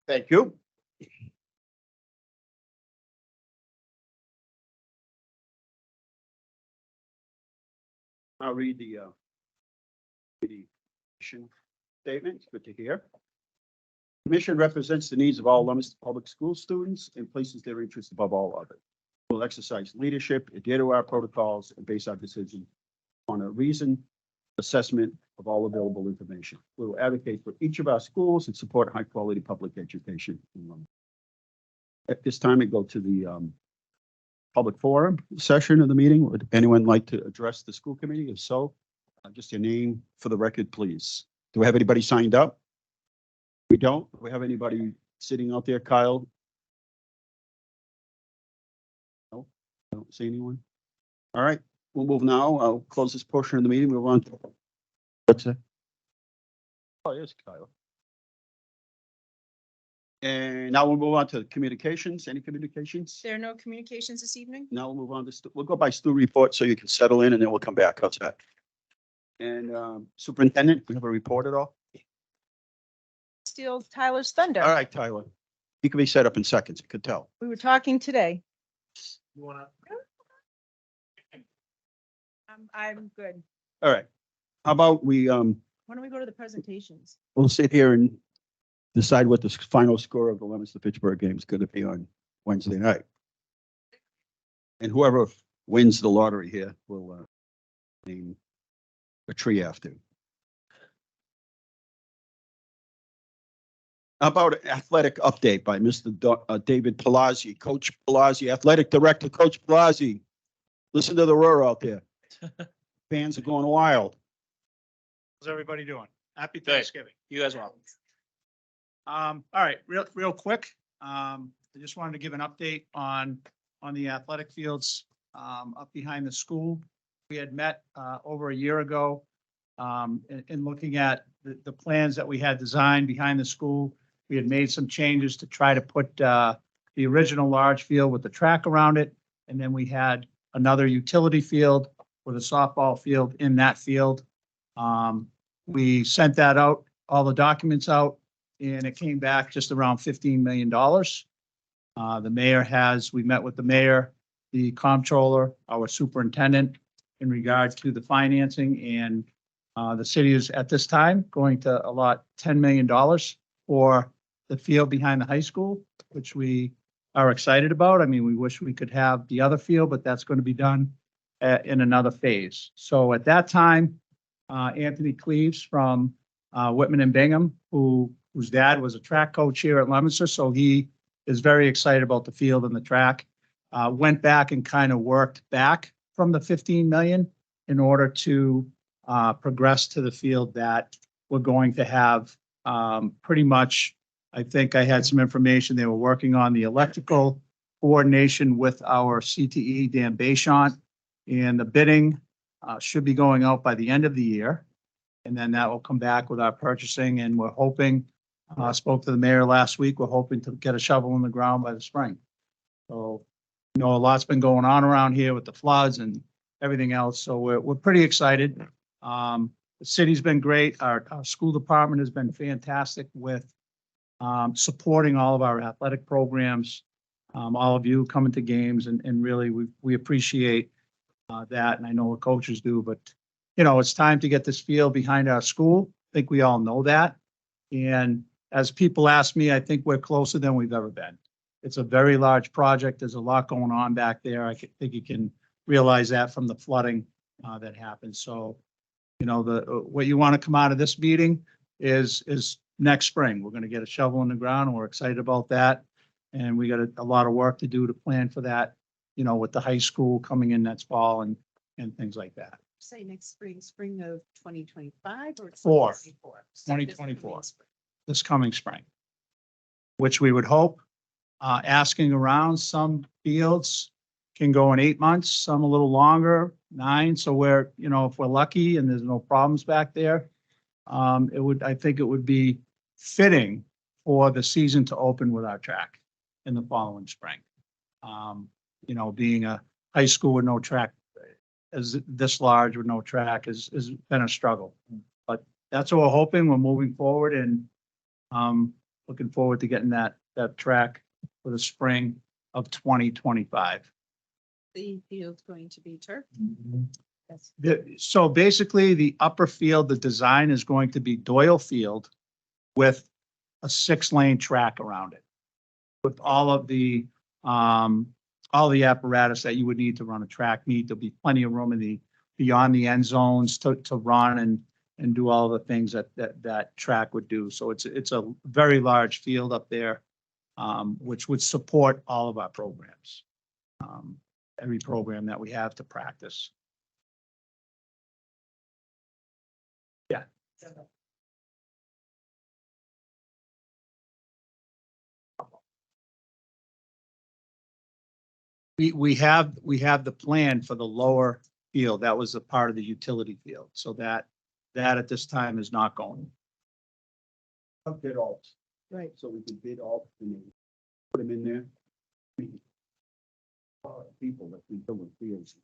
Thank you. I'll read the mission statement. Good to hear. The mission represents the needs of all Leominster Public School students and places their interests above all others. We'll exercise leadership, adhere to our protocols, and base our decision on a reasoned assessment of all available information. We will advocate for each of our schools and support high-quality public education in Leominster. At this time, we go to the public forum session of the meeting. Would anyone like to address the school committee? If so, just your name for the record, please. Do we have anybody signed up? We don't. Do we have anybody sitting out there, Kyle? No, I don't see anyone. All right, we'll move now. I'll close this portion of the meeting. We'll run. What's that? Oh, yes, Kyle. And now we'll move on to communications. Any communications? There are no communications this evening? Now we'll move on to, we'll go by Stu report so you can settle in and then we'll come back. How's that? And superintendent, we have a report at all? Steal Tyler's thunder. All right, Tyler. You can be set up in seconds. I could tell. We were talking today. You wanna? I'm good. All right. How about we, Why don't we go to the presentations? we'll sit here and decide what the final score of the Leominster Pittsburgh game is going to be on Wednesday night. And whoever wins the lottery here will name a tree after. How about an athletic update by Mr. David Palazzi, Coach Palazzi, Athletic Director, Coach Palazzi. Listen to the roar out there. Fans are going wild. How's everybody doing? Happy Good. Thanksgiving. You as well. All right, real quick. I just wanted to give an update on the athletic fields up behind the school. We had met over a year ago in looking at the plans that we had designed behind the school. We had made some changes to try to put the original large field with the track around it. And then we had another utility field with a softball field in that field. We sent that out, all the documents out, and it came back just around $15 million. The mayor we met with the mayor, the comptroller, our superintendent in regard to the financing, and the city is at this time going to allot $10 million for the field behind the high school, which we are excited about. I mean, we wish we could have the other field, but that's going to be done in another phase. So at that time, Anthony Cleaves from Whitman and Bingham, whose dad was a track coach here at Leominster, so he is very excited about the field and the track. Went back and kind of worked back from the 15 million in order to progress to the field that we're going to have pretty much. I think I had some information. They were working on the electrical coordination with our CTE, Dan Bayshant, and the bidding should be going out by the end of the year. And then that will come back with our purchasing, and we're hoping, spoke to the mayor last week, we're hoping to get a shovel in the ground by the spring. So, you know, a lot's been going on around here with the floods and everything else. So we're pretty excited. The city's been great. Our school department has been fantastic with supporting all of our athletic programs, all of you coming to games, and really we appreciate that. And I know what coaches do, but you know, it's time to get this field behind our school. I think we all know that. And as people ask me, I think we're closer than we've ever been. It's a very large project. There's a lot going on back there. I think you can realize that from the flooding that happened. So, you know, what you want to come out of this meeting is next spring. We're going to get a shovel in the ground, and we're excited about that. And we got a lot of work to do to plan for that, you know, with the high school coming in next fall and things like that. Say next spring of 2025 or Four. 2024? 2024. This coming spring, which we would hope, asking around, some fields can go in 8 months, some a little longer, 9. So we're, you know, if we're lucky and there's no problems back there, I think it would be fitting for the season to open with our track in the following spring. You know, being a high school with no track, as this large with no track has been a struggle. But that's what we're hoping. We're moving forward and looking forward to getting that track for the spring of 2025. The field's going to be turf. Yes. So basically, the upper field, the design is going to be Doyle Field with a 6-lane track around it. With all the apparatus that you would need to run a track meet. There'll be plenty of room in the, beyond the end zones to run and do all the things that track would do. So it's a very large field up there, which would support all of our programs. Every program that we have to practice. Yeah. We have the plan for the lower field. That was a part of the utility field. So that at this time is not going. Bid all, Right. so we can bid all, and then put them in there. People that we build fields,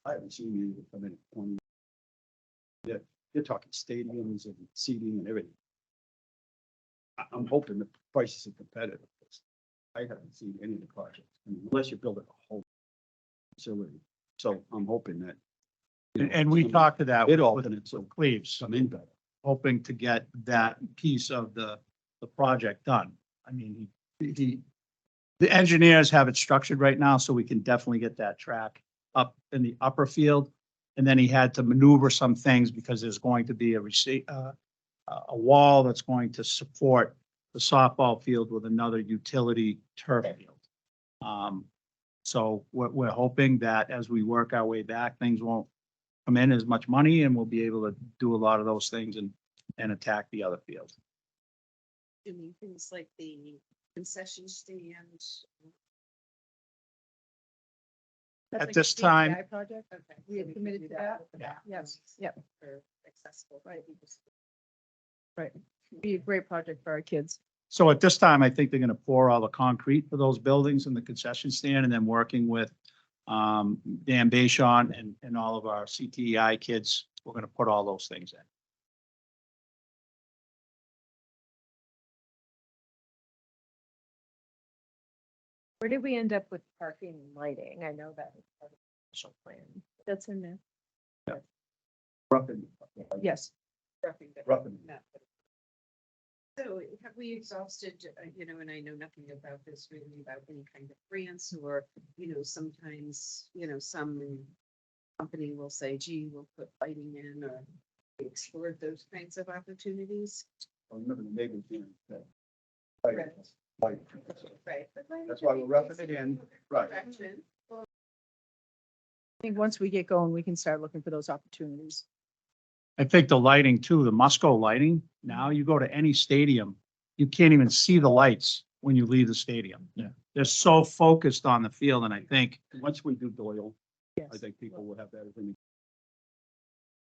I haven't seen any that come in at 20. They're talking stadiums and seating and everything. I'm hoping the prices are competitive. I haven't seen any of the projects, I mean, unless you're building a whole facility. So I'm hoping that. you know, And we some talked to that Bid with alternates will Cleves, come in better. hoping to get that piece of the project done. I mean, the engineers have it structured right now, so we can definitely get that track up in the upper field. And then he had to maneuver some things because there's going to be a wall that's going to support the softball field with another utility turf field. So we're hoping that as we work our way back, things won't come in as much money and we'll be able to do a lot of those things and attack the other field. Doing things like the concession stand. That's At like this a time- CPI Project. Okay. We have so committed can do to that? with the Yeah. Yes. bathrooms Yep. For accessible. Right. Be a great project for our kids. So at this time, I think they're gonna pour all the concrete for those buildings and the concession stand and then working with Dan Bayshon and all of our CTEI kids, we're gonna put all those things in. Where did we end up with parking and lighting? I know that was part of the initial plan. That's in there. Roughing. Yes. Roughing the- Roughing. not the- So have we exhausted, and I know nothing about this really about any kind of grants or, sometimes, some company will say, gee, we'll put lighting in or we explored those kinds of opportunities. I remember the neighbors doing that. Right. Right. Right. That's why we're roughing it in, right. Action. I think once we get going, we can start looking for those opportunities. I think the lighting too, the Musco lighting, now you go to any stadium, you can't even see the lights when you leave the stadium. Yeah. They're so focused on the field and I think, Once we do Doyle, I Yes. think people will have that as an.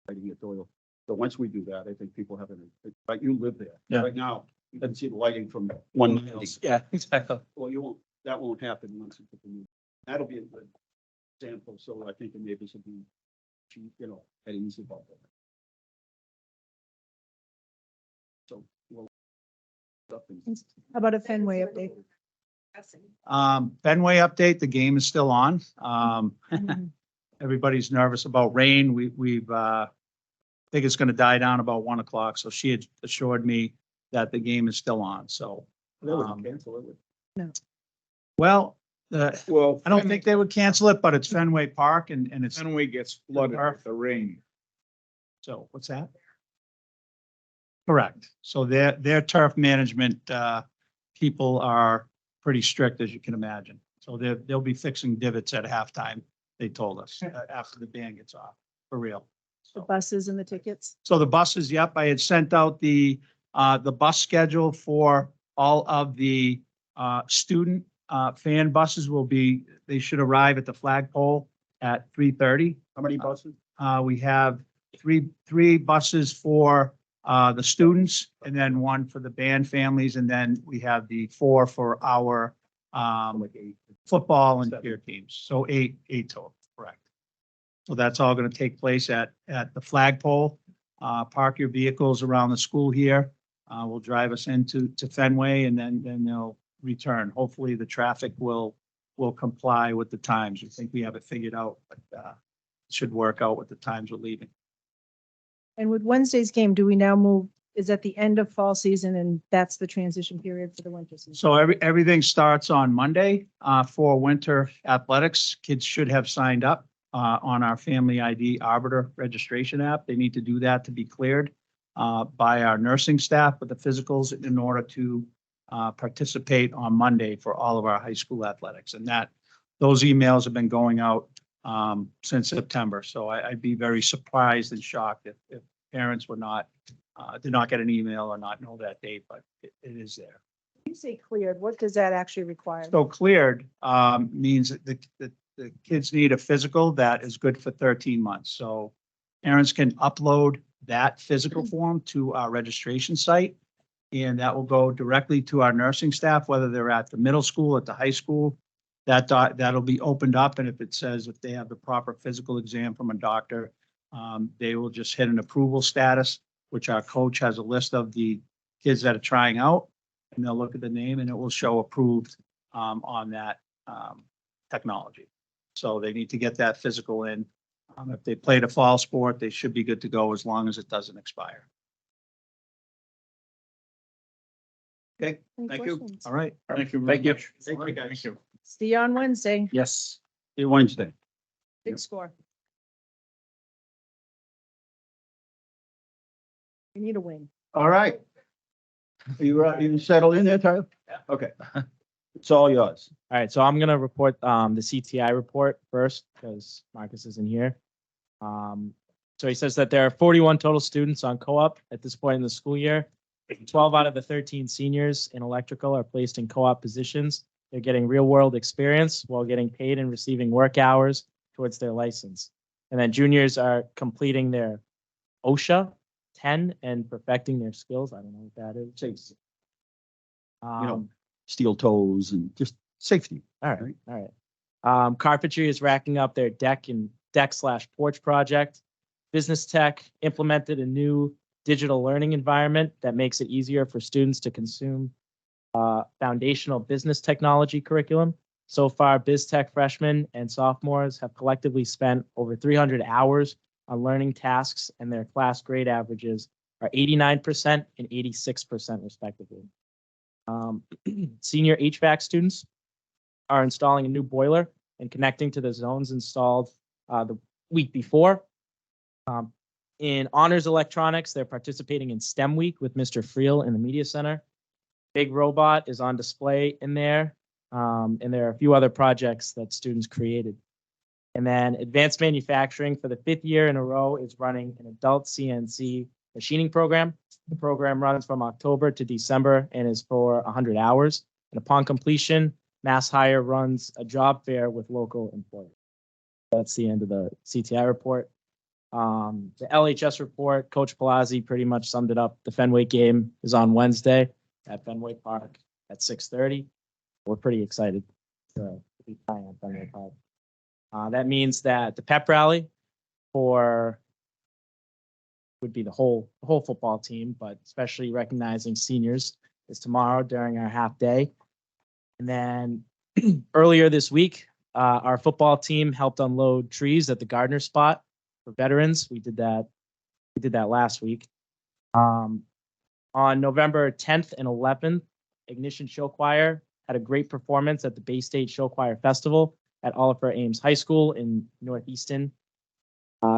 Lighting at Doyle. So once we do that, I think people have an, like you live there. Yeah. Right now, you can see the lighting from 190. yeah, exactly. Well, that won't happen once it's the new. That'll be a good sample, so I think the neighbors will be, at ease about that. So, well. How about a Fenway update? Fenway update, the game is still on. Mhm. Everybody's nervous about rain. We've think it's gonna die down about 1 o'clock. So she had assured me that the game is still on. So, They wouldn't cancel it. well, Well, I don't think they would cancel it, but it's Fenway Park and it's, Fenway gets flooded with the rain. so what's that? Correct. So their turf management, people are pretty strict, as you can imagine. So they'll be fixing divots at halftime, they told us, after the band gets off, for real. The So- buses and the tickets. So the buses, yep, I had sent out the bus schedule for all of the student fan buses they should arrive at the flagpole at 3:30. How many buses? We have three buses for the students and then one for the band families. And then we have the 4 for our Like 8. football and cheer teams. So eight total, correct. So that's all going to take place at the flagpole. Park your vehicles around the school here. Will drive us into Fenway and then they'll return. Hopefully the traffic will comply with the times. We think we have it figured out, but it should work out with the times we're leaving. And with Wednesday's game, do we now move, is at the end of fall season and that's the transition period for the winter season? So everything starts on Monday for winter athletics. Kids should have signed up on our Family ID Arbiter registration app. They need to do that to be cleared by our nursing staff with the physicals in order to participate on Monday for all of our high school athletics. And those emails have been going out since September. So I'd be very surprised and shocked if parents were not, did not get an email or not know that date, but it is there. When you say cleared, what does that actually require? So cleared means that the kids need a physical that is good for 13 months. So parents can upload that physical form to our registration site. And that will go directly to our nursing staff, whether they're at the middle school, at the high school. That'll be opened up. And if it says if they have the proper physical exam from a doctor, they will just hit an approval status, which our coach has a list of the kids that are trying out. And they'll look at the name and it will show approved on that technology. So they need to get that physical in. If they played a fall sport, they should be good to go as long as it doesn't expire. Okay, Any thank you. questions? All right. Thank you. Thank you. Thank you, guys. See you on Wednesday. Yes. See you Wednesday. Big score. We need a win. All right. You settled in there, Tyler? Yeah. Okay. It's all yours. All right, so I'm gonna report the CTI report first because Marcus isn't here. So he says that there are 41 total students on co-op at this point in the school year. 12 out of the 13 seniors in electrical are placed in co-op positions. They're getting real-world experience while getting paid and receiving work hours towards their license. And then juniors are completing their OSHA 10 and perfecting their skills. I don't know what that is. Steel toes and just safety. All right. Carpentry is racking up their deck/porch project. Business Tech implemented a new digital learning environment that makes it easier for students to consume foundational business technology curriculum. So far, BizTech freshmen and sophomores have collectively spent over 300 hours on learning tasks, and their class grade averages are 89% and 86% respectively. Senior HVAC students are installing a new boiler and connecting to the zones installed the week before. In honors electronics, they're participating in STEM week with Mr. Friel in the media center. Big Robot is on display in there. And there are a few other projects that students created. And then advanced manufacturing for the 5th year in a row is running an adult CNC machining program. The program runs from October to December and is for 100 hours. And upon completion, Mass Hire runs a job fair with local employers. That's the end of the CTI report. The LHS report, Coach Palazzi pretty much summed it up. The Fenway game is on Wednesday at Fenway Park at 6:30. We're pretty excited to be playing at Fenway Park. That means that the pep rally for would be the whole football team, but especially recognizing seniors is tomorrow during our half day. And then earlier this week, our football team helped unload trees at the Gardner spot for veterans. We did that last week. On November 10th and 11th, Ignition Show Choir had a great performance at the Bay State Show Choir Festival at Oliver Ames High School in Northeaston.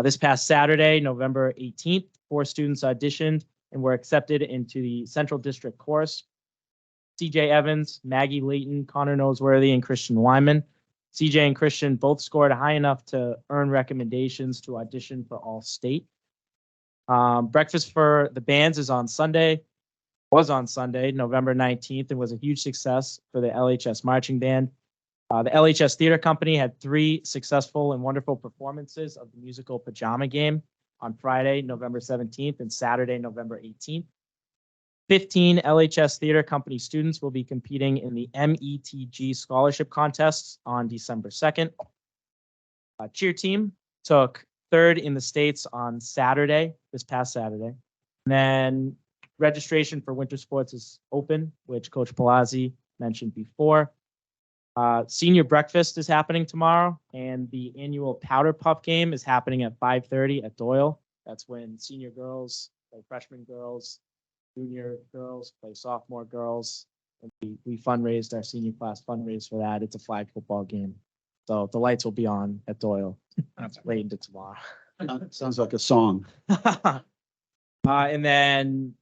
This past Saturday, November 18th, 4 students auditioned and were accepted into the Central District Chorus. CJ Evans, Maggie Layton, Connor Noseworthy, and Christian Wyman. CJ and Christian both scored high enough to earn recommendations to audition for All-State. Breakfast for the bands was on Sunday, November 19th, and was a huge success for the LHS Marching Band. The LHS Theater Company had 3 successful and wonderful performances of the musical Pajama Game on Friday, November 17th, and Saturday, November 18th. 15 LHS Theater Company students will be competing in the METG Scholarship Contests on December 2nd. Cheer team took third in the states on Saturday, this past Saturday. And then registration for winter sports is open, which Coach Palazzi mentioned before. Senior breakfast is happening tomorrow, and the annual Powder Puff game is happening at 5:30 at Doyle. That's when senior girls play freshman girls, junior girls play sophomore girls. And we fundraised, our senior class fundraised for that. It's a flag football game. So the lights will be on at Doyle late into tomorrow. Sounds like a song. And then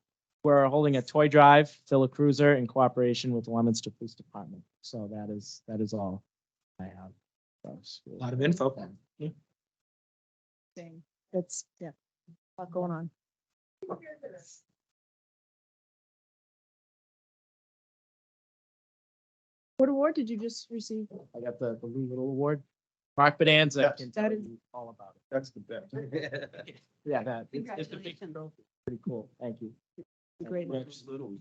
we're holding a toy drive, fill a cruiser in cooperation with the Leominster Police Department. So that is all I have. A lot of info. Same. That's, yeah, a lot going on. What award did you just receive? I got the Lou Little Award. Mark Bonanza Yes. can tell That is- you all about it. That's the best. Yeah, that it's a big Congratulations. trophy. Pretty cool. Thank you. Great. That's little.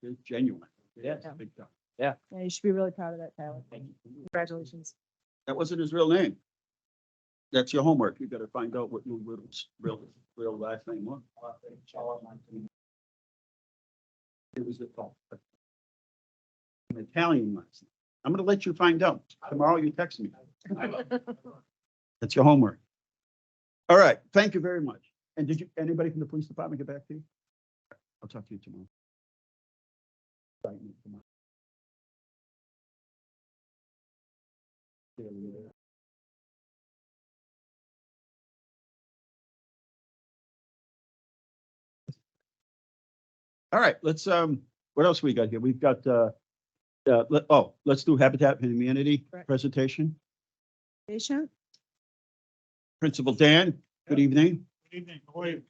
It's genuine. Yeah. Big time. Yeah, you should be really proud of that, Tyler. Thank you. Congratulations. That wasn't his real name. That's your homework. You gotta find out what Lou Little's real last name was. It was an Italian last name. I'm gonna let you find out. Tomorrow you text me. That's your homework. All right, thank you very much. And did anybody from the police department get back to you? I'll talk to you tomorrow. Right, tomorrow. All right, let's, what else we got here? We've got, let's do Habitat for Humanity Correct. presentation. Patient? Principal Dan, good evening. Good evening. How are you?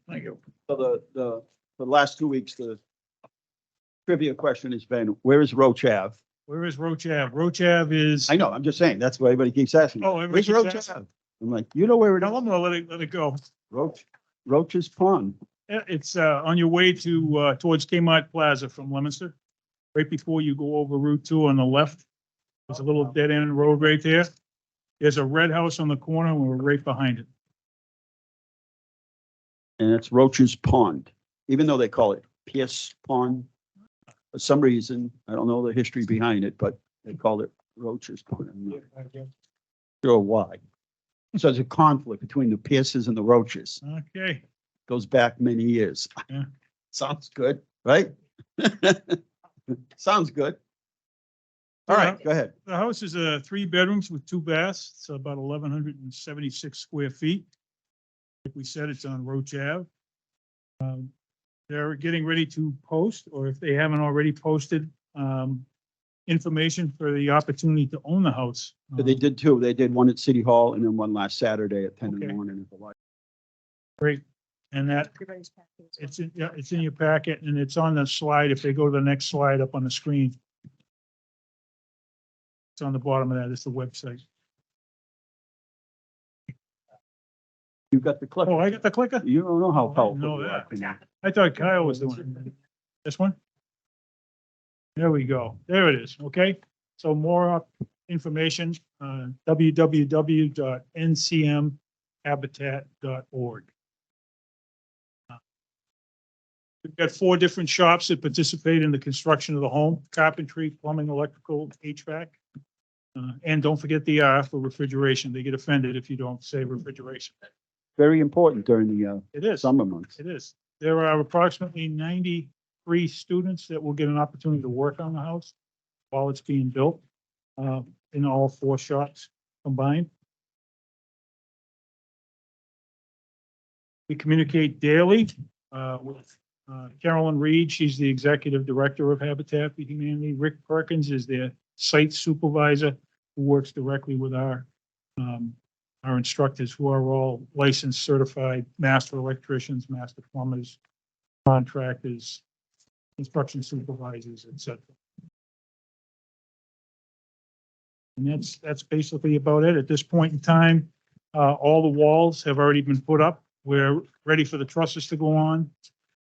Thank you. So for the last 2 weeks, the trivia question has been, where is Roach Ave? Where is Roach Ave? Roach Ave is, I know, I'm just saying, that's what everybody keeps asking. Oh, everybody Where's Roach keeps asking. Ave? I'm like, you know where it no, is? I'm gonna let it go. Roach's Pond. Yeah, it's on your way to towards Kmart Plaza from Leominster. Right before you go over Route 2 on the left. There's a little dead end road right there. There's a red house on the corner and we're right behind it. And it's Roach's Pond, even though they call it Pierce Pond. For some reason, I don't know the history behind it, but they call it Roach's Pond. I'm not sure why. So there's a conflict between the Pierces and the Roaches. Okay, Goes back many years. Yeah. Sounds good, right? Sounds good. All right, go ahead. the house is 3 bedrooms with 2 baths. It's about 1,176 square feet. Like we said, it's on Roach Ave. They're getting ready to post, or if they haven't already posted, information for the opportunity to own the house. But they did two. They did one at City Hall and then one last Saturday at 10 in the Okay. morning at the light. Great. And that, Everybody's packet as well. it's in, yeah, it's in your packet and it's on the slide. If they go to the next slide up on the screen. It's on the bottom of that. It's the website. You got the clip. Oh, I got the clicker? You don't know how Oh, I didn't powerful know you are. that. I thought Kyle was doing it. This one? There we go. There it is. Okay. So more information, www.ncmhabitat.org. We've got 4 different shops that participate in the construction of the home: carpentry, plumbing, electrical, HVAC. And don't forget the R for refrigeration. They get offended if you don't say refrigeration. Very important during the It is. summer months. It is. There are approximately 93 students that will get an opportunity to work on the house while it's being built, in all 4 shops combined. We communicate daily, with, Carolyn Reed. She's the executive director of Habitat for Humanity. Rick Perkins is their site supervisor who works directly with our instructors, who are all licensed, certified master electricians, master plumbers, contractors, construction supervisors, et cetera. And that's basically about it. At this point in time, all the walls have already been put up. We're ready for the trusses to go on.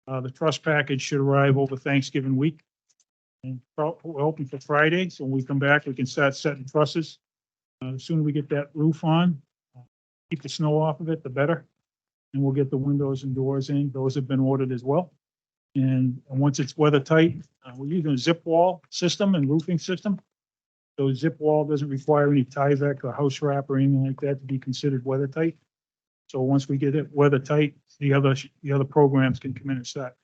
The truss package should arrive over Thanksgiving week. And we're hoping for Friday, so when we come back, we can start setting trusses. The sooner we get that roof on, keep the snow off of it, the better. And we'll get the windows and doors in. Those have been ordered as well. And once it's weather tight, we're using a zip wall system and roofing system. So zip wall doesn't require any Tyvek or house wrap or anything like that to be considered weather tight. So once we get it weather tight, the other programs can come in and start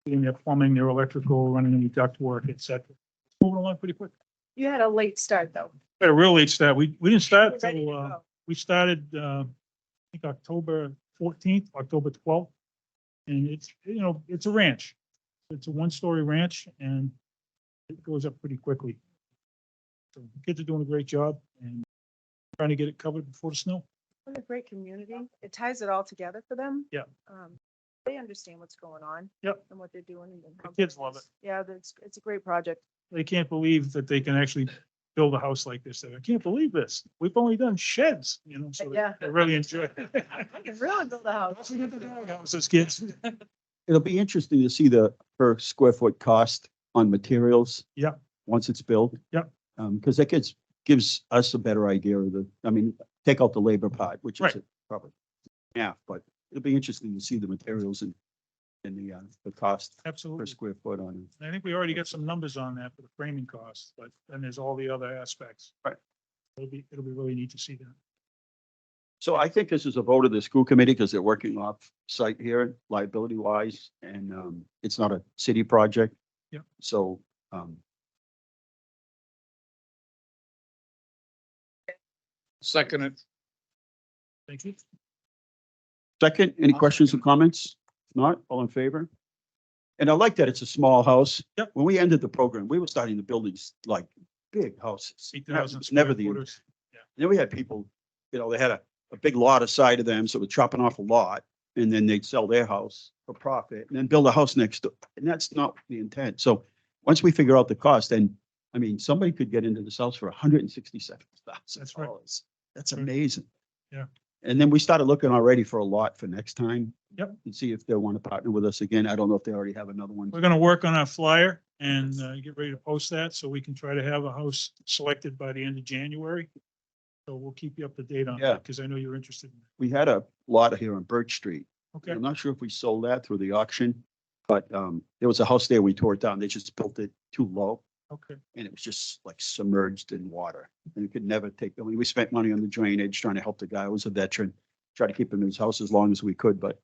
getting their plumbing, their electrical, running any duct work, et cetera. Moving along pretty quick. You had a late start, though. We had a real late start. We didn't start Ready to till, go. we started, I think October 14th, October 12th. And it's, it's a ranch. It's a one-story ranch and it goes up pretty quickly. So the kids are doing a great job and trying to get it covered before the snow. What a great community. It ties it all together for them. Yeah. They understand what's going on. Yep. And what they're doing. And The how kids good love it. Yeah, it's a great project. They can't believe that they can actually build a house like this. I can't believe this. We've only done sheds, so Yeah. they really enjoy it. I can really build a house. Don't forget the dog houses, kids. It'll be interesting to see the per square foot cost on materials. Yeah. Once it's built. Yeah. Because that gives us a better idea of take out the labor part, which is Right. probably half, but it'll be interesting to see the materials and the cost per Absolutely. square foot on it. I think we already got some numbers on that for the framing costs, but then there's all the other aspects. Right. It'll be really neat to see that. So I think this is a vote of the school committee because they're working off site here, liability wise, and it's not a city project. Yep. So, Second it. Thank you. second, any questions or comments? If not, all in favor? And I like that it's a small house. Yep. When we ended the program, we were starting to build these like big houses. 8,000 It's never square the, footers. then we had people, they had a big lot aside of them, so we're chopping off a lot. And then they'd sell their house for profit and then build a house next door. And that's not the intent. So once we figure out the cost, then, somebody could get into this house for $167,000. That's right. That's Right. amazing. Yeah. And then we started looking already for a lot for next time. Yep. And see if they want to partner with us again. I don't know if they already have another one. We're gonna work on our flyer and get ready to post that so we can try to have a house selected by the end of January. So we'll keep you up to date on Yeah. that because I know you're interested. We had a lot here on Birch Street. Okay, I'm not sure if we sold that through the auction, but there was a house there. We tore it down. They just built it too low. okay. And it was just like submerged in water. And you could never take, we spent money on the drainage, trying to help the guy who was a veteran, try to keep him in his house as long as we could, but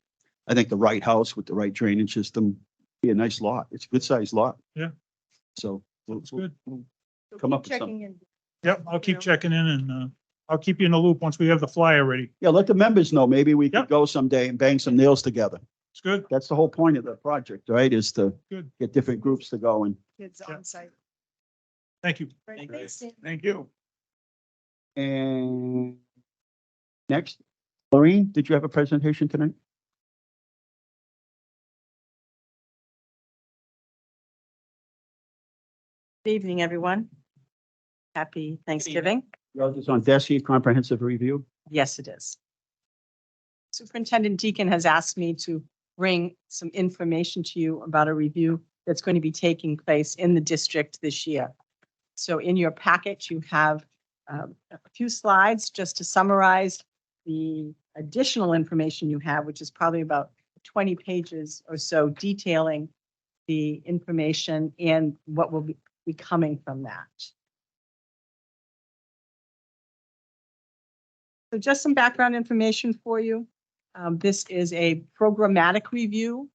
I think the right house with the right drainage system, be a nice lot. It's a good sized lot. Yeah. So That's good. we'll So Come keep up with something. checking in. Yep, I'll keep know. checking in and I'll keep you in the loop once we have the flyer ready. Yeah, let the members know. Maybe we could Yep. go someday and bang some nails together. It's good. That's the whole point of the project, right? Is to Good. get different groups to go and, Kids Yeah. on site. Thank you. Right, thanks, Dan. Thank you. and next, Maureen, did you have a presentation tonight? Good evening, everyone. Happy Thanksgiving. Yours is on DESI, comprehensive review. Yes, it is. Superintendent Deacon has asked me to bring some information to you about a review that's going to be taking place in the district this year. So in your packet, you have a few slides just to summarize the additional information you have, which is probably about 20 pages or so detailing the information and what will be coming from that. So just some background information for you. This is a programmatic review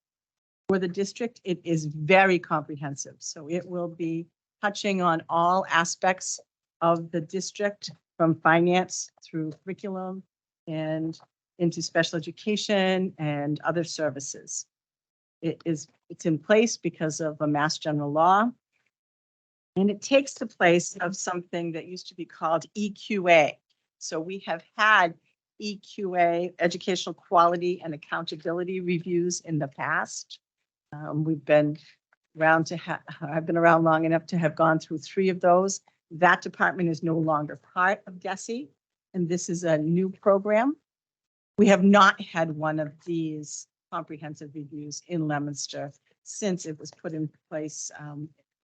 for the district. It is very comprehensive. So it will be touching on all aspects of the district from finance through curriculum and into special education and other services. It's in place because of a Mass General Law. And it takes the place of something that used to be called EQA. So we have had EQA, Educational Quality and Accountability Reviews in the past. We've been around I've been around long enough to have gone through 3 of those. That department is no longer part of DESI, and this is a new program. We have not had one of these comprehensive reviews in Leominster since it was put in place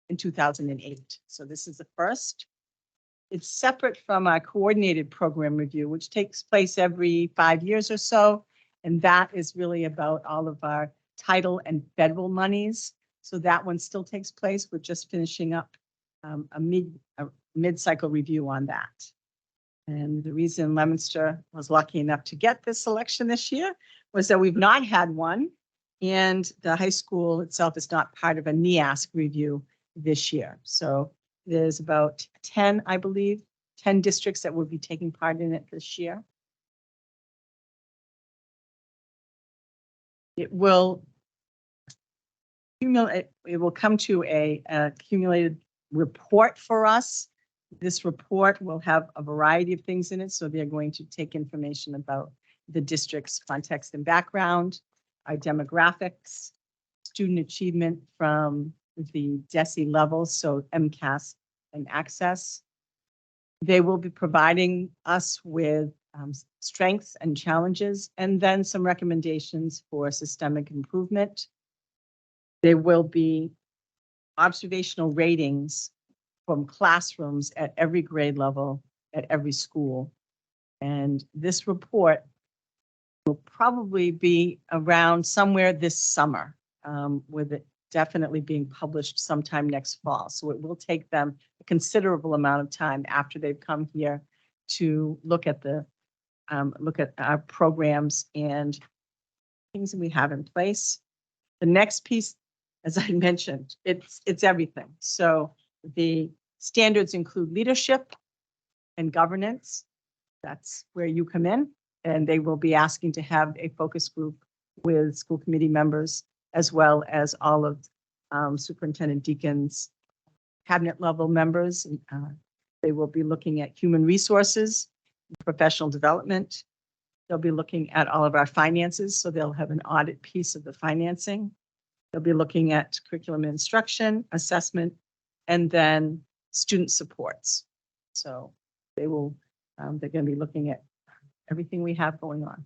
in 2008. So this is the first. It's separate from our coordinated program review, which takes place every 5 years or so. And that is really about all of our title and federal monies. So that one still takes place. We're just finishing up a mid-cycle review on that. And the reason Leominster was lucky enough to get this selection this year was that we've not had one. And the high school itself is not part of a NEASC review this year. So there's about 10, I believe, 10 districts that will be taking part in it this year. It will accumulate, it will come to a accumulated report for us. This report will have a variety of things in it. So they're going to take information about the district's context and background, our demographics, student achievement from the DESE levels, so MCAS and access. They will be providing us with strengths and challenges, and then some recommendations for systemic improvement. There will be observational ratings from classrooms at every grade level, at every school. And this report will probably be around somewhere this summer, with it definitely being published sometime next fall. So it will take them a considerable amount of time after they've come here to look at our programs and things that we have in place. The next piece, as I mentioned, it's everything. So the standards include leadership and governance. That's where you come in, and they will be asking to have a focus group with school committee members, as well as all of Superintendent Deacon's cabinet level members. They will be looking at human resources, professional development. They'll be looking at all of our finances, so they'll have an audit piece of the financing. They'll be looking at curriculum and instruction, assessment, and then student supports. So they will, they're going to be looking at everything we have going on.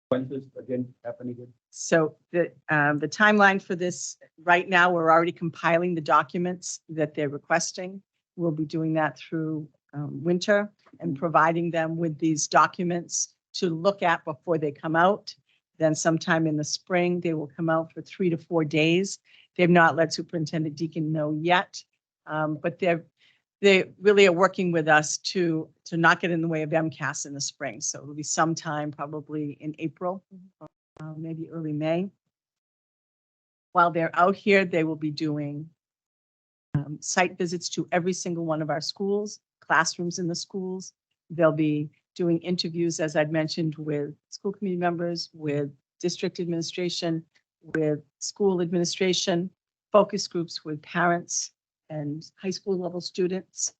When's this again happening again? So the timeline for this, right now, we're already compiling the documents that they're requesting. We'll be doing that through winter and providing them with these documents to look at before they come out. Then sometime in the spring, they will come out for 3 to 4 days. They've not let Superintendent Deacon know yet, but they really are working with us to not get in the way of MCAS in the spring. So it'll be sometime probably in April, maybe early May. While they're out here, they will be doing site visits to every single one of our schools, classrooms in the schools. They'll be doing interviews, as I'd mentioned, with school committee members, with district administration, with school administration, focus groups with parents and high school level students.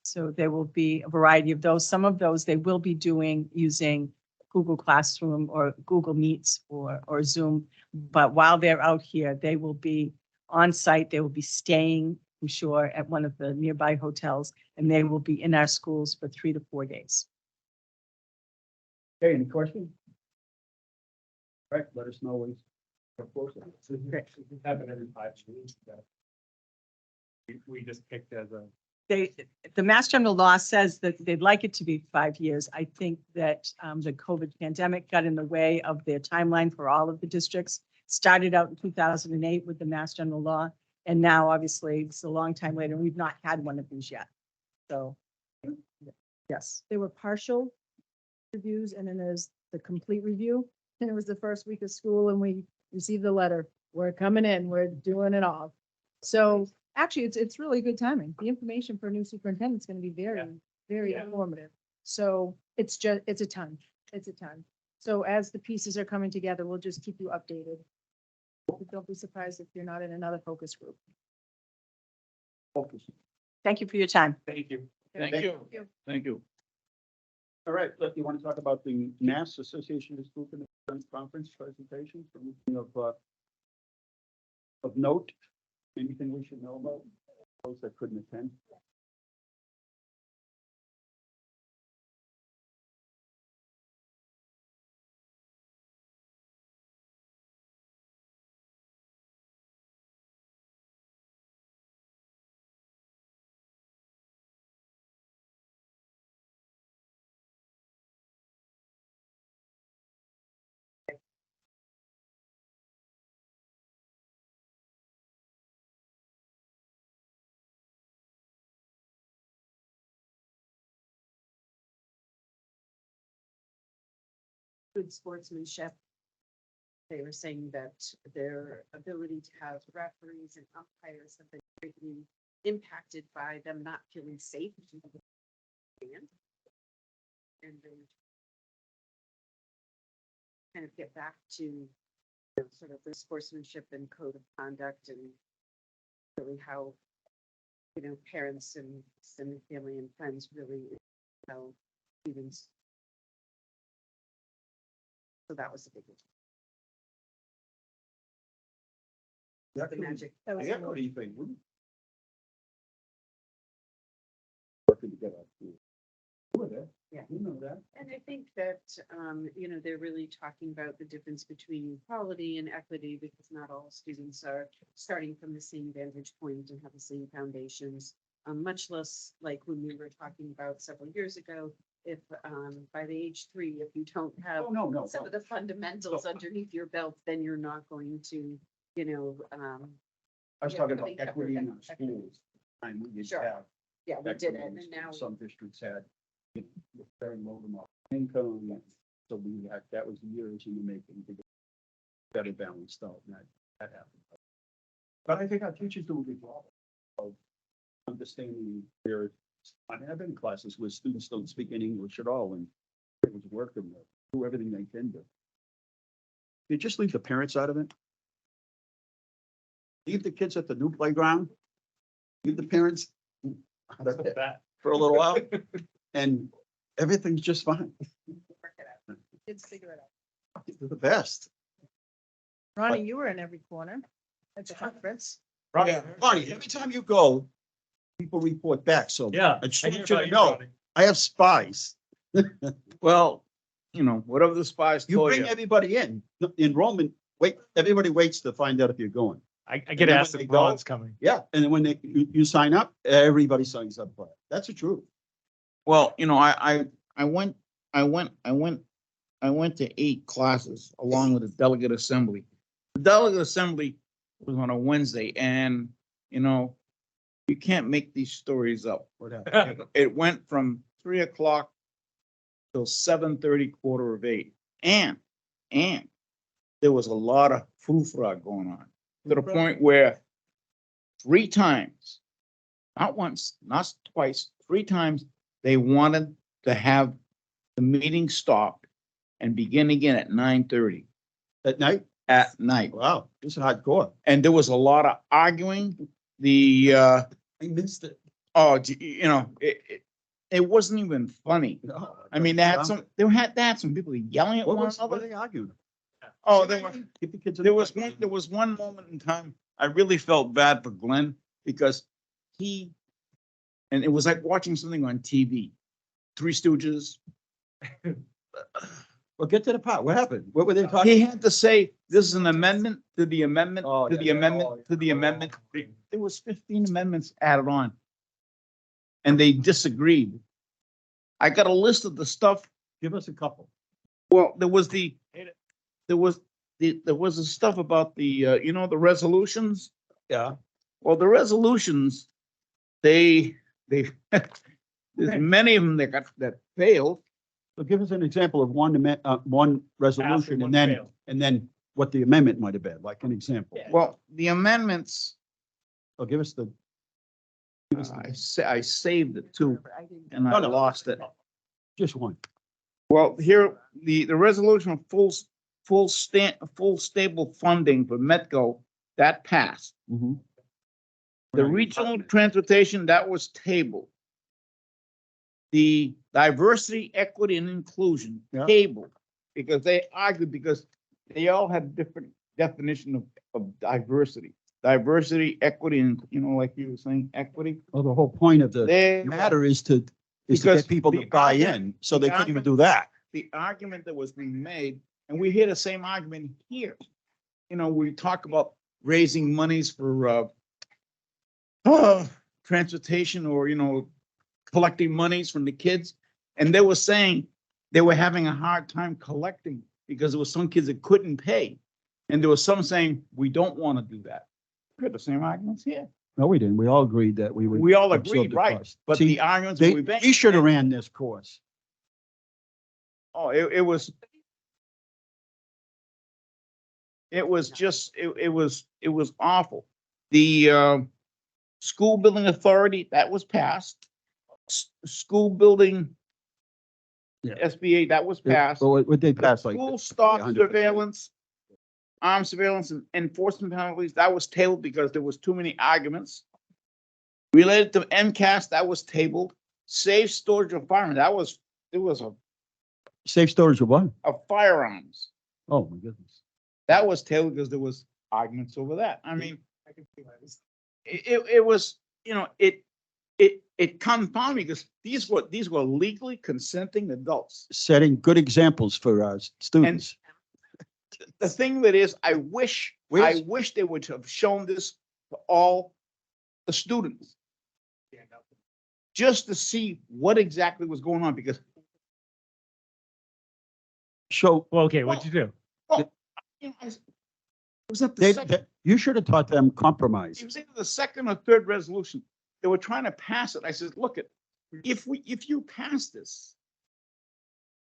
So there will be a variety of those. Some of those they will be doing using Google Classroom or Google Meets or Zoom. But while they're out here, they will be on site. They will be staying, I'm sure, at one of the nearby hotels, and they will be in our schools for 3 to 4 days. Okay, any questions? All right, let us know when. Happen every 5 years. We just picked as a. The Mass General Law says that they'd like it to be 5 years. I think that the COVID pandemic got in the way of their timeline for all of the districts. Started out in 2008 with the Mass General Law, and now obviously it's a long time later. We've not had one of these yet. So, yes. There were partial reviews and then there's the complete review. And it was the first week of school and we received the letter. We're coming in, we're doing it all. So actually, it's really good timing. The information for a new superintendent is going to be very informative. So it's a ton. It's a ton. So as the pieces are coming together, we'll just keep you updated. Don't be surprised if you're not in another focus group. Focus. Thank you for your time. Thank you. Thank you. Thank you. All right, look, you want to talk about the Mass Association of School Committees Conference presentation of note? Anything we should know about those that couldn't attend? good sportsmanship. They were saying that their ability to have referees and umpires have been greatly impacted by them not feeling safe. And then kind of get back to, you know, sort of the sportsmanship and code of conduct and really how, you know, parents and family and friends really, how students. So that was a big one. The magic. That was The the word. equity thing. Working together. You were there. Yeah. You know that. And I think that, you know, they're really talking about the difference between equality and equity because not all students are starting from the same vantage point and have the same foundations. Much less like when we were talking about several years ago, if by the age 3, if you don't have Oh, no, no. some of the fundamentals underneath your belt, then you're not going to, you know, I was yeah, talking about really have equity in our equity. schools. And we did Sure. have. yeah, we did it. equity in And now, Some districts had very low amount of income. So we had, that was years in the making to get better balanced out. And that happened. But I think our teachers do a good job of understanding their, I mean, I've been in classes where students don't speak any English at all and it was working, do everything they can do. You just leave the parents out of it. Leave the kids at the new playground. Leave the parents out of it for a little while and everything's just fine. Work it out. Kids figure it out. They're the best. Ronnie, you were in every corner at the conference. Yeah, Bonnie, every time you go, people report back, so. Yeah. I just I want hear you to about you, know, Ronnie. I have spies. Well, you know, whatever the spies You told bring you. everybody in. Enrollment, wait, everybody waits to find out if you're going. I get then asked when if they go- Ron's coming. Yeah, and then when you sign up, everybody signs up for it. That's the truth. Well, you know, I went to 8 classes along with the delegate assembly. The delegate assembly was on a Wednesday and, you know, you can't make these stories up. What happened? It went from 3 o'clock till 7:30, 7:45. And there was a lot of frou-frou going on to the point where 3 times, not once, not twice, 3 times, they wanted to have the meeting stopped and begin again at 9:30 At night? at night. Wow, this is hardcore. And there was a lot of arguing. The, I missed it. you know, it wasn't even funny. No, I mean, they had some people yelling at What one was, what are another. they arguing? Oh, Keep the kids in there the was playground. there was one moment in time, I really felt bad for Glenn because and it was like watching something on TV. Three Stooges. Well, get to the part. What happened? What were they talking? He had to say, this is an amendment to the amendment, Oh, to yeah, the yeah. amendment, Oh, to the yeah. amendment. There was 15 amendments added on. And they disagreed. I got a list of the stuff. Give us a couple. Well, there was the stuff about the, you know, the resolutions. Yeah. Well, the resolutions, there's many of them that failed. So give us an example of one resolution one and failed. then what the amendment might have been, like an example. Well, the amendments, Or give us the. give us the- I saved it too, and No, I no. lost it. Just one. Well, here, the resolution of full stable funding for Metco, that passed. Mhm. The regional transportation, that was tabled. The diversity, equity, and inclusion, Yeah. tabled, because they argued, because they all had different definition of diversity. Diversity, equity, and, you know, like you were saying, equity. Well, the whole point of the They, matter is to Because get people to the buy argument- in, so the they couldn't even argument- do that. the argument that was being made, and we hear the same argument here. You know, we talk about raising monies for transportation or, you know, collecting monies from the kids. And they were saying they were having a hard time collecting because there were some kids that couldn't pay. And there was some saying, we don't want to do that. We had the same arguments here. No, we didn't. We all agreed that we would. We all absorb agreed, the right? cost. But See, the arguments we made. he should have ran this course. Oh, it was, It was just, it was awful. The school building authority, that was passed. School building Yeah. SBA, that was Yeah, passed. but what they pass like? School stop 100%. surveillance, armed surveillance and enforcement penalties, that was tabled because there was too many arguments. Related to MCAS, that was tabled. Safe storage of firearms, it was Safe storage of what? of firearms. Oh, my goodness. That was tabled because there was arguments over that. I mean, it was, you know, it confounded me because these were legally consenting adults. Setting good examples for students. The thing that is, I wish they would have shown this to all the students. Just to see what exactly was going on, because, So Well, okay, what'd you do? well, you know, it was at the they, second, you should have taught them compromise. it was either the second or third resolution. They were trying to pass it. I said, look, if you pass this,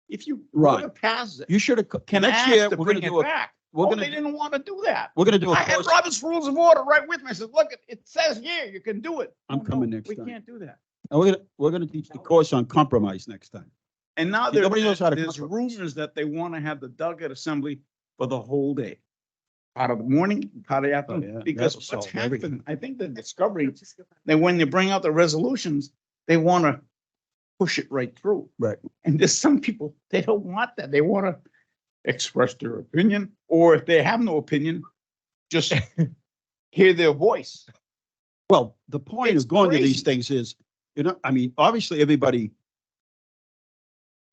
if you Right. want to pass it, You should have, can next year, ask to we're bring gonna it do a, back. we're Oh, gonna, they didn't want to do that. we're gonna do a I had course. Robert's Rules of Order right with me. I said, look, it says here, you can do it. I'm Oh, coming no, next we time. can't do that. And we're gonna teach the course on compromise next time. And now See, nobody knows how to there's compromise. rumors that they want to have the delegate assembly for the whole day. Part of the morning, part of the Oh, afternoon, yeah, because that'll what's solve everything. happened, I think they're discovering that when they bring out the resolutions, they want to push it right through. Right. And there's some people, they don't want that. They want to express their opinion, or if they have no opinion, just hear their voice. Well, the point It's of going to these crazy. things is, you know, I mean, obviously, everybody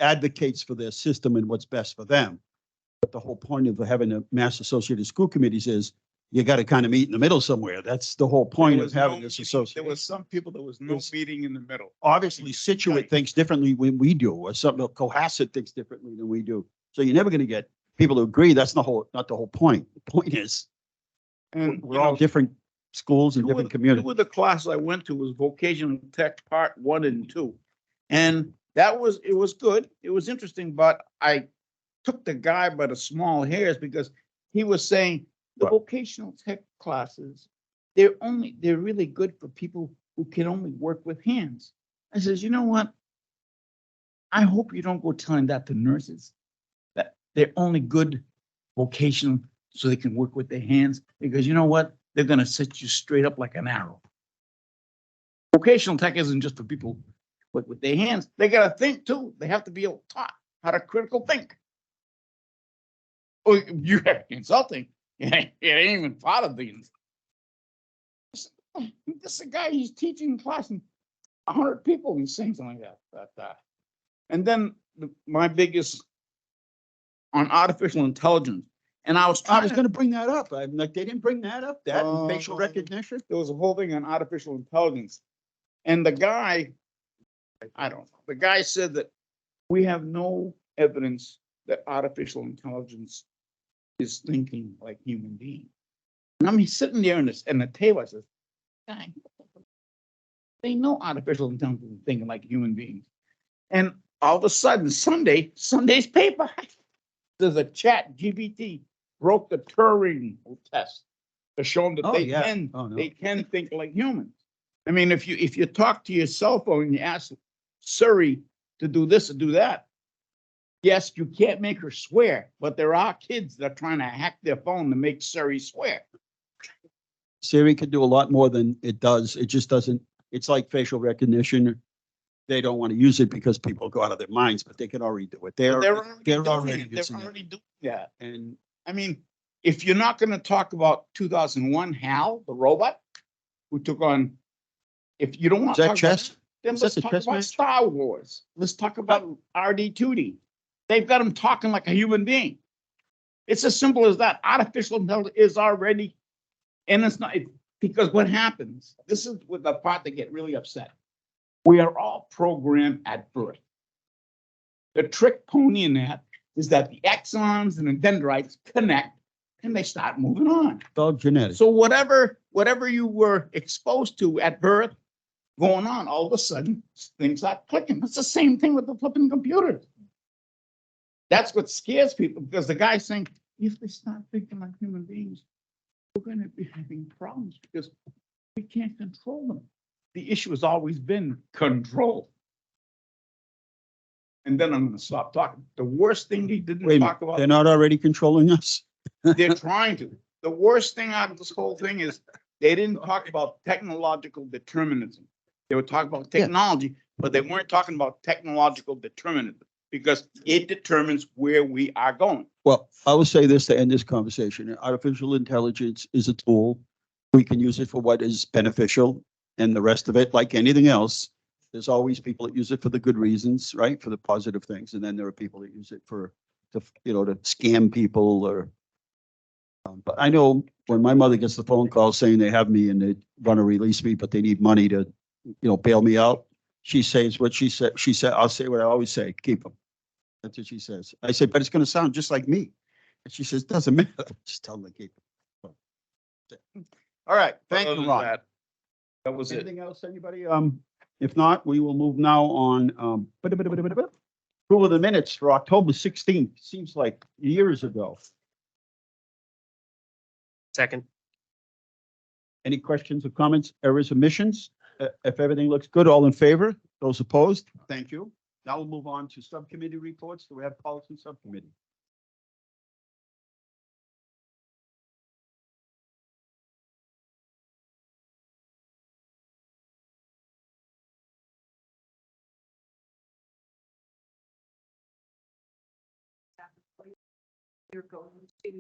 advocates for their system and what's best for them. But the whole point of having a mass associated school committees is you got to kind of meet in the middle somewhere. That's the whole point There of was no having this meeting- association. There was some people, there was no It's- meeting in the middle. Obviously, Situate thinks differently when we do, or something, Cohasset thinks differently than we do. So you're never going to get people to agree. That's not the whole point. The point is, And we're you all know, different schools and different Two communities. of the classes I went to was vocational tech part 1 and 2. And it was good. It was interesting, but I took the guy by the small hairs because he was saying the Right. vocational tech classes, they're really good for people who can only work with hands. I says, you know what? I hope you don't go telling that to nurses, that they're only good vocational so they can work with their hands, because you know what? They're gonna set you straight up like an arrow. Vocational tech isn't just for people with their hands. They gotta think too. They have to be taught how to critical think. Oh, you have insulting. It ain't even thought of these. This is a guy, he's teaching class and 100 people, he's saying something like that. And then my biggest on artificial intelligence. And I was I trying was to, going to bring that up. I'm like, they didn't bring that up, that and facial recognition. there was a whole thing on artificial intelligence. And the guy, I don't know, the guy said that we have no evidence that artificial intelligence is thinking like human beings. And I'm sitting there in the table, I said, guy, they know artificial intelligence is thinking like human beings. And all of a sudden, Sunday's paper, there's a chat GPT broke the Turing test to show them that Oh, they yeah. can, Oh, no. they can think like humans. I mean, if you talk to your cell phone and you ask Siri to do this or do that, yes, you can't make her swear, but there are kids that are trying to hack their phone to make Siri swear. Siri could do a lot more than it does. It just doesn't, it's like facial recognition. They don't want to use it because people go out of their minds, but they can already do it. They're They're already they're doing already it. They're using it. already doing that. And I mean, if you're not gonna talk about 2001 Hal, the robot, who took on, if you don't want is to that talk about chess? that, then Is let's that a talk chess about match? Star Wars. Let's talk about RD2D. They've got him talking like a human being. It's as simple as that. Artificial intelligence is already, and it's not, because what happens, this is with the part that get really upset. We are all programmed at birth. The trick pony in that is that the exons and the dendrites connect and they start moving on. It's all genetics. So whatever you were exposed to at birth, going on, all of a sudden, things start clicking. It's the same thing with the flipping computers. That's what scares people, because the guy's saying, if they start thinking like human beings, we're gonna be having problems because we can't control them. The issue has always been control. And then I'm gonna stop talking. The worst thing they Wait didn't a minute, talk about. they're not already controlling us? They're trying to. The worst thing out of this whole thing is they didn't talk about technological determinism. They were talking about technology, but they weren't talking about technological determinism because it determines where we are going. Well, I will say this to end this conversation. Artificial intelligence is a tool. We can use it for what is beneficial, and the rest of it, like anything else, there's always people that use it for the good reasons, right? For the positive things. And then there are people that use it to scam people or. But I know when my mother gets the phone call saying they have me and they want to release me, but they need money to, bail me out. She says what she said. She said, I'll say what I always say, keep them. That's what she says. I said, but it's going to sound just like me. And she says, doesn't matter. Just tell them to keep them. All right. Thank Other you, than Ron. That was it. Anything else, anybody? If not, we will move now on, approval of the minutes for October 16th. Seems like years ago. Second. Any questions or comments, errors, omissions? If everything looks good, all in favor? Those opposed? Thank you. Now we'll move on to subcommittee reports. Do we have policy subcommittee? You're going to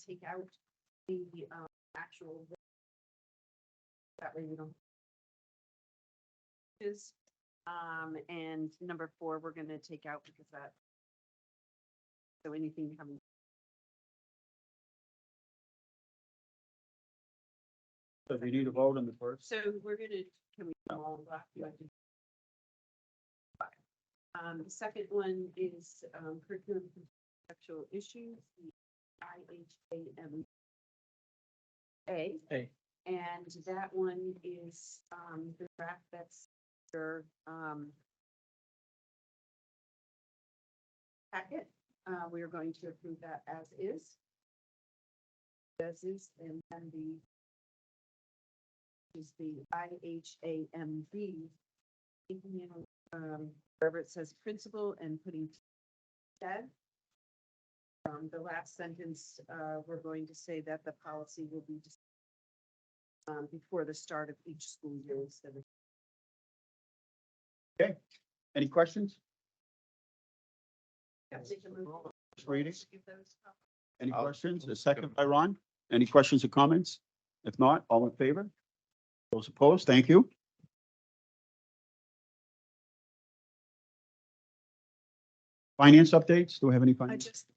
take out the actual. That way we don't. And number 4, we're gonna take out because that. So anything having. So we need a vote on the first. So we're gonna, can we? All that? The second one is curriculum for sexual issues, the IHAMA. A. And that one is the draft that's your packet. We are going to approve that as is. As is, and then the is the IHAMB. Taking in wherever it says principal and putting said. The last sentence, we're going to say that the policy will be before the start of each school year instead of. Okay. Any questions? Take a move. Just reading. Give those up. Any questions? A second by Ron. Any questions or comments? If not, all in favor? Those opposed? Thank you. Finance updates? Do we have any I finance? just,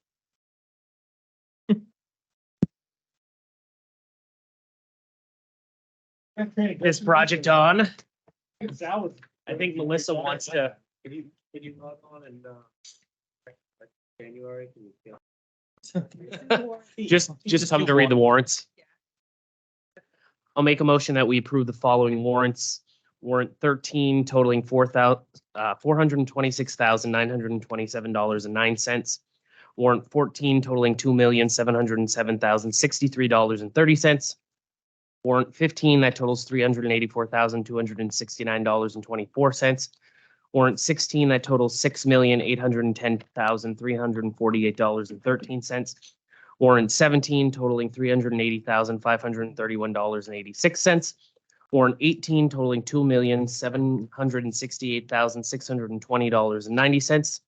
Is project on? I think Melissa wants to. Can you log on and, January? Just tell me to read the warrants. I'll make a motion that we approve the following warrants. Warrant 13 totaling $426,927.09. Warrant 14 totaling $2,707,063.30. Warrant 15 that totals $384,269.24. Warrant 16 that totals $6,810,348.13. Warrant 17 totaling $380,531.86. Warrant 18 totaling $2,768,620.90.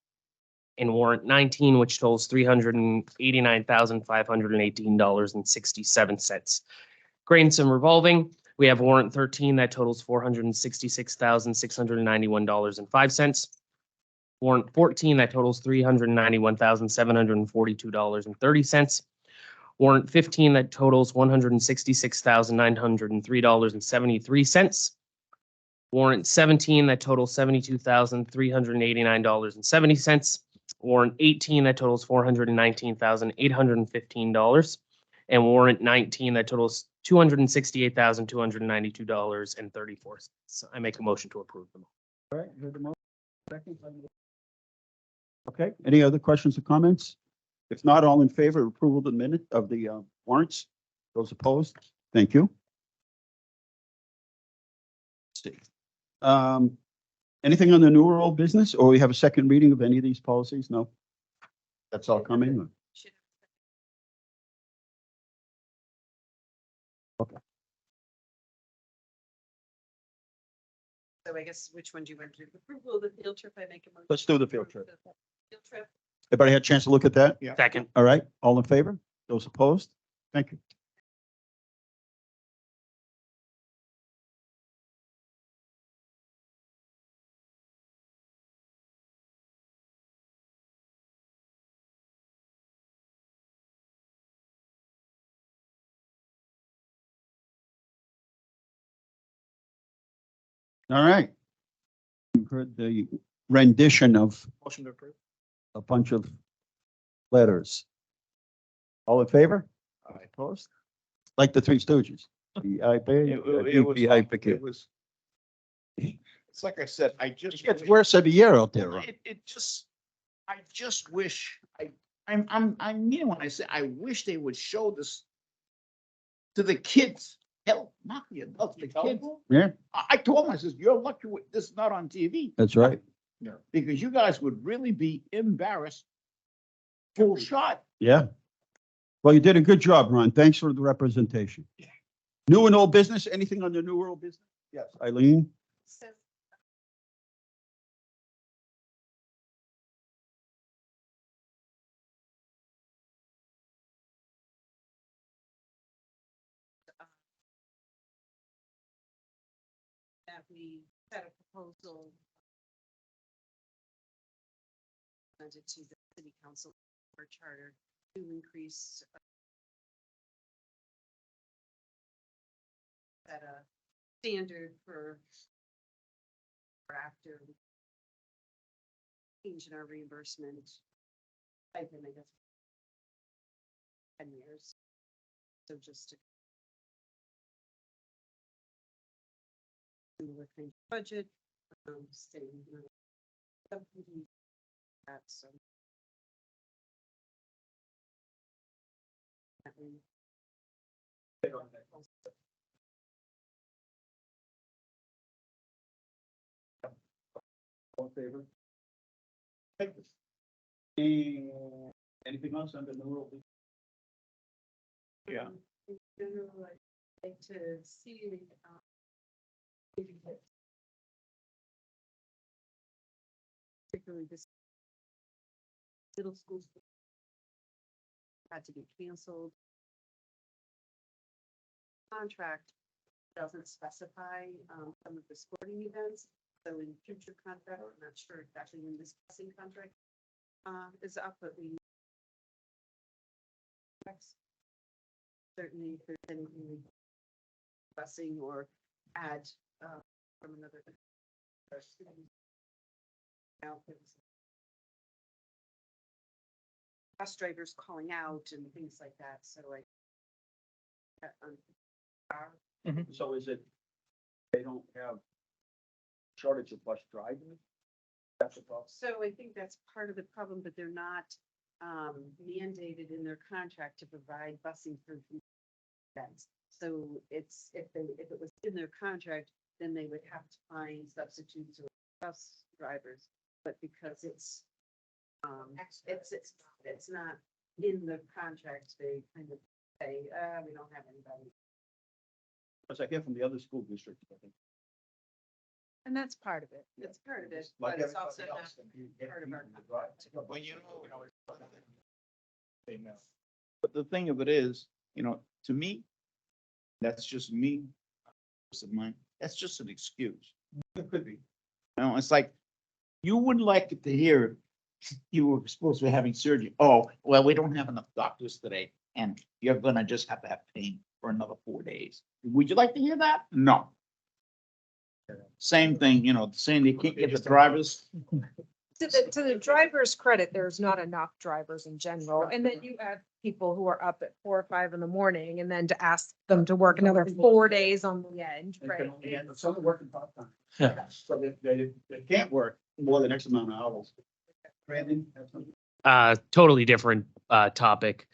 And warrant 19, which totals $389,518.67. Grants and revolving, we have warrant 13 that totals $466,691.05. Warrant 14 that totals $391,742.30. Warrant 15 that totals $166,903.73. Warrant 17 that totals $72,389.70. Warrant 18 that totals $419,815. And warrant 19 that totals $268,292.34. I make a motion to approve them. All right, heard the motion. Second. Okay, any other questions or comments? If not, all in favor of approval of the minute of the warrants? Those opposed? Thank you. Let's see. Anything on the new or old business, or we have a second reading of any of these policies? No? That's all coming? Should- So I guess which one do you want to do? Approval of the field trip, I make a motion. Let's do the field trip. Field trip. Everybody had a chance to look at that? Yeah. Second. All right, all in favor? Those opposed? Thank you. All right. You've heard the rendition of Motion to approve. a bunch of letters. All in favor? Aye. Opposed? Like the Three Stooges. It was. It's like I said, I It just. gets worse every year out there. Ron. It just, I just wish, I mean, when I say, I wish they would show this to the kids. Hell, not the adults, the kids. Yeah, I told them, I says, you're lucky this is not on TV. that's right. Because you guys would really be embarrassed. Full shot. Yeah. Well, you did a good job, Ron. Thanks for the representation. New and old business, anything on the new or old business? Yes. Eileen? So that we set a proposal presented to the city council for charter to increase at a standard for after change in our reimbursement. I think I guess 10 years. So just to similar kind of budget, staying, subcommittee, that, so. That we- All in favor? Anything else under new or old? Yeah. In general, I'd like to see, particularly this middle school had to be canceled. Contract doesn't specify, some of the sporting events, so in future contract, I'm not sure exactly when this passing contract, is up, but we certainly if there's anything busing or add, from another. Bus drivers calling out and things like that, so I. So is it, they don't have shortage of bus drivers? That's a problem. So I think that's part of the problem, but they're not mandated in their contract to provide busing for events. So it's, if it was in their contract, then they would have to find substitutes or bus drivers. But because it's not in the contract, they kind of say, we don't have anybody. As I hear from the other school districts, I think. And that's part of it. It's part of it, Like but it's also everybody not else, you get part of our people to drive. Well, but the thing of it is, to me, that's just me. Of mine, that's just an excuse. It could be. It's like, you wouldn't like it to hear you were supposed to be having surgery. Oh, well, we don't have enough doctors today, and you're gonna just have to have pain for another 4 days. Would you like to hear that? No. Same thing, saying they can't get the drivers. To the driver's credit, there's not enough drivers in general. And then you have people who are up at 4 or 5 in the morning and then to ask them to work another 4 days on the end, right? Some are working part-time. Yeah. So they can't work more than X amount of hours. Brandon, have something? Totally different topic.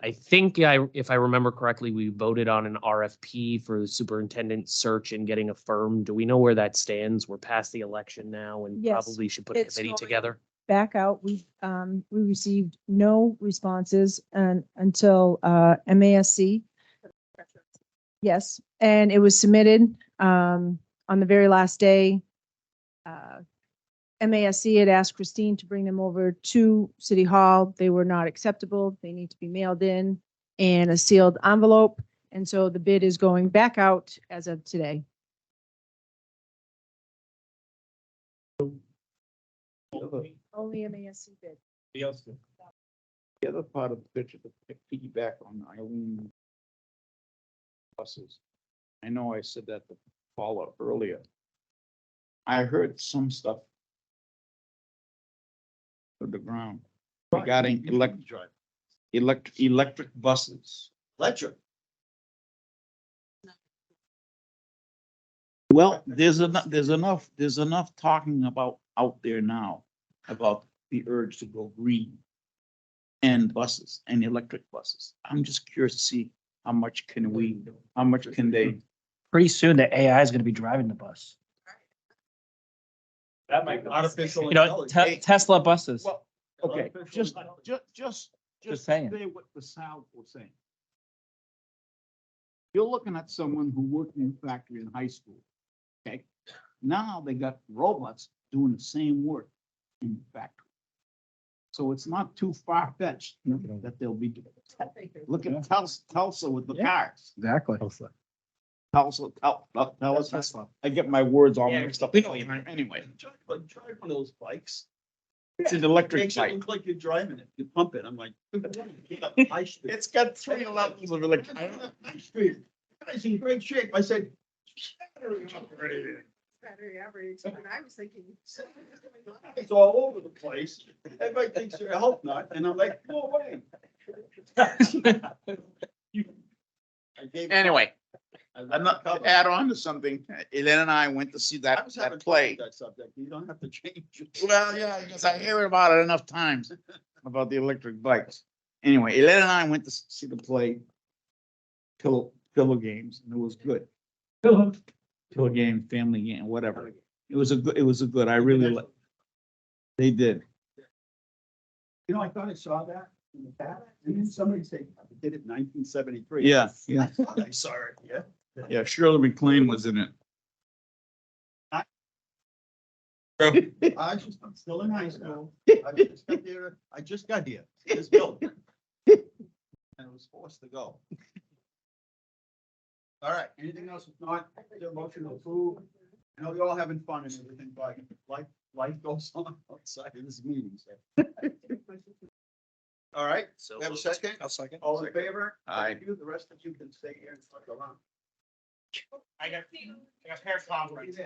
I think if I remember correctly, we voted on an RFP for the superintendent search and getting a firm. Do we know where that stands? We're past the election now and Yes, probably should put a it's committee going together. Back out, we received no responses until, MASC. Yes, and it was submitted, on the very last day. MASC had asked Christine to bring them over to City Hall. They were not acceptable. They need to be mailed in a sealed envelope. And so the bid is going back out as of today. Only MASC bid. The other part of the picture, the piggyback on Eileen buses. I know I said that to Paula earlier. I heard some stuff to the ground regarding electric buses. Electric. Well, there's enough talking about out there now about the urge to go green and buses and electric buses. I'm just curious to see how much can they? Pretty soon the AI is gonna be driving the bus. That might. Artificial You know, Tesla buses. Well, okay, just saying. say what the sound was saying. You're looking at someone who worked in a factory in high school, okay? Now they got robots doing the same work in the factory. So it's not too far-fetched that they'll be, look at Tulsa with the cars. Exactly. Tulsa, I get my words all mixed up. Anyway, Drive one of those bikes. it's an electric Makes it bike. look like you're driving it. You pump it. I'm like. It's got 3 levels of electric. Guy's in great shape. I said. Battery average, and I was thinking. It's all over the place. Everybody thinks you're a health nut, and I'm like, go away. Anyway, I'm to add on to something, Elaine and I went to see I that was having play. that subject. You don't have to change it. Well, yeah, because I hear about it enough times, about the electric bikes. Anyway, Elaine and I went to see the play, pillow games, and it was good. Pillow game, family game, whatever. It was a good, I really like. They did. You know, I thought I saw that in the past, and then somebody said, I did it in 1973. Yeah. I saw it, yeah. Yeah, Shirley MacLaine was in it. I'm still in high school. I just got here, this building. And I was forced to go. All right, anything else? If not, the motion to approve. I know you're all having fun and everything, but life goes on outside of this meeting, so. All right, So have a second? I'll second. All in favor? Aye. Thank you. The rest of you can stay here and fuck around. I got parent conference.